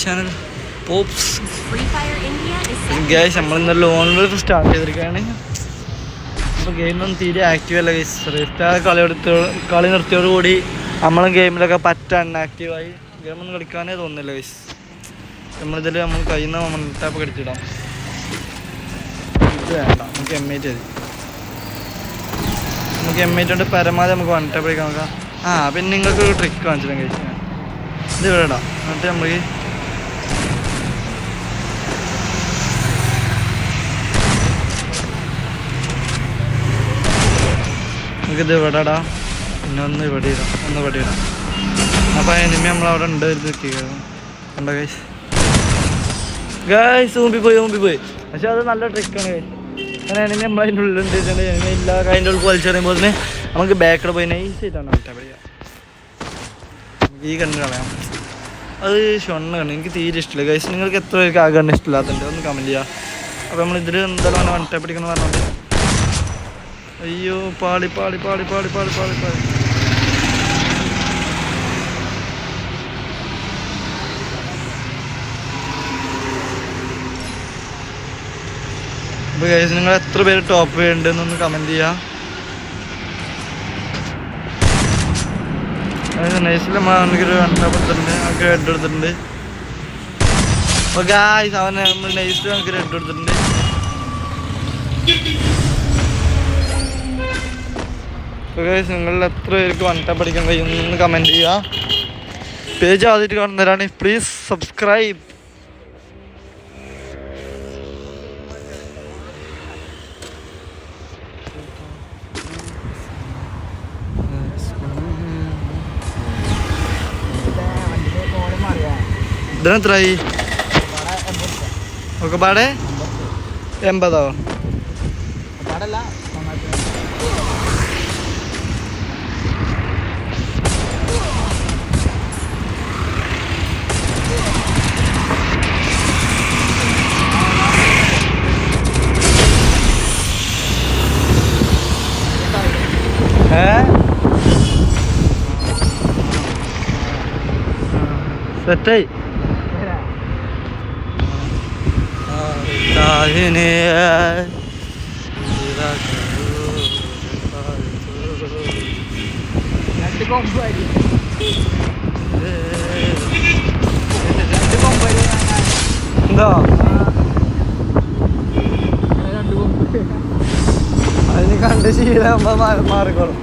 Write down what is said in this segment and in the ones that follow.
Channel pops guys നമ്മളിന്ന് loan start ചെയ്തിരിക്കുകയാണ്. അപ്പോൾ ഗെയിമൊന്നും തീരെ ആക്റ്റീവ് അല്ല ഗൈസ്. റീസ്റ്റാർ കളി നിർത്തിയോടുകൂടി നമ്മളും ഗെയിമിലൊക്കെ അൺആക്റ്റീവായി ഗെയിമൊന്നും കളിക്കാനേ തോന്നുന്നില്ല ഗൈസ്. നമ്മളിതിൽ നമ്മൾ കഴിയുന്ന മൊമെൻറ്റാപ്പ് കടിച്ചിടാം. ഇത് വേണ്ട, നമുക്ക് M8 മതി. നമുക്ക് M8 കൊണ്ട് പരമാവധി നമുക്ക് വൺ ടാപ്പ് കളിക്കാൻ നോക്കാം. പിന്നെ നിങ്ങൾക്ക് ഒരു ട്രിക്ക് കാണിച്ചിടാം ഗൈസ്. ഇത് ഇവിടെ ഇടാം. എന്നിട്ട് നമുക്ക് നമുക്കിത് ഇവിടെ ഇടാം. പിന്നെ ഒന്ന് ഇവിടെ ഇടാം, ഒന്ന് ഇവിടെ ഇടാം. അപ്പോൾ എനിമി നമ്മളവിടെ ഉണ്ട് കണ്ടോ ഗൈസ്. ഗൈസ് മുമ്പിൽ പോയി. പക്ഷെ അത് നല്ല ട്രിക്കാണ് ഗൈസ്. കാരണം എനിമി നമ്മളതിൻ്റെ ഉള്ളിലുണ്ട്. എനിമി ഇല്ല അതിൻ്റെ ഉള്ളിൽ വലിച്ചെറിയുമ്പോൾ തന്നെ നമുക്ക് ബാക്കിൽ പോയി നൈസായിട്ടാണ് ആൾട്ടാ പറയുക. ഈ കണ്ണ് കളയാം. അത് ഷൊണ്ണ് കണ്ണ് എനിക്ക് തീരെ ഇഷ്ടമില്ല ഗൈസ്. നിങ്ങൾക്ക് എത്ര പേർക്ക് ആ കണ്ണ് ഇഷ്ടമില്ലാത്തതുണ്ട് ഒന്ന് കമൻറ്റ് ചെയ്യുക. അപ്പോൾ നമ്മളിതിൽ എന്തായാലും വൺ ടാപ്പ് അടിക്കണം പറഞ്ഞോണ്ട്. അയ്യോ പാളി. അപ്പോൾ ഗൈസ് നിങ്ങൾ എത്ര പേര് ടോപ്പ് വേണ്ടെന്നൊന്ന് കമൻറ്റ് ചെയ്യുക. നൈസിൽ നമുക്കൊരു കണ്ടെടുത്തിട്ടുണ്ട്, നമുക്ക് ഹെഡ് എടുത്തിട്ടുണ്ട്. അപ്പോൾ ഗൈസ് അവനെ നമ്മൾ നൈസിൽ നമുക്കൊരു ഹെഡ് എടുത്തിട്ടുണ്ട്. അപ്പോൾ ഗൈസ് നിങ്ങളിൽ എത്ര പേർക്ക് വൺ ടാപ്പ് അടിക്കാൻ കഴിയുമെന്ന് കമൻറ്റ് ചെയ്യുക. പേജ് ആദ്യമായിട്ട് കാണുന്നവരാണ് പ്ലീസ് സബ്സ്ക്രൈബ്. ഇതിനെത്രയായി? ഒക്കെ പാടെ 80. സെറ്റായി. എന്തോ അതിന് കണ്ട് ശീലമാകുമ്പോ മാറിക്കോളും.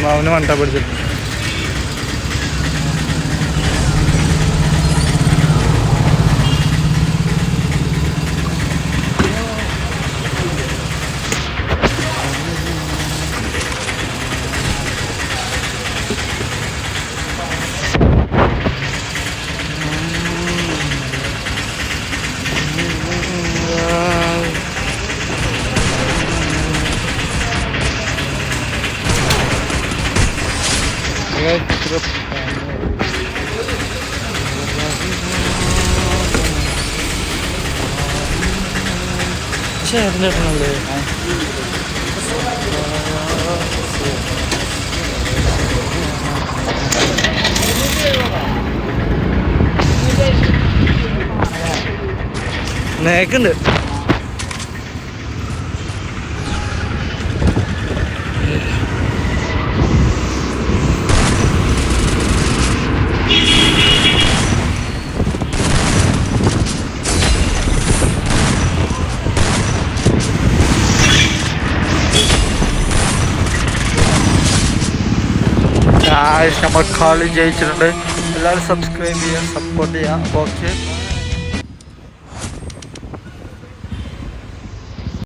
അവന് വണ്ട പിടിച്ചിട്ട് അതിൻ്റെ നേക്കുണ്ട്. നമ്മൾ കളി ജയിച്ചിട്ടുണ്ട്. എല്ലാവരും സബ്സ്ക്രൈബ് ചെയ്യുക, സപ്പോർട്ട് ചെയ്യുക. ഓക്കെ.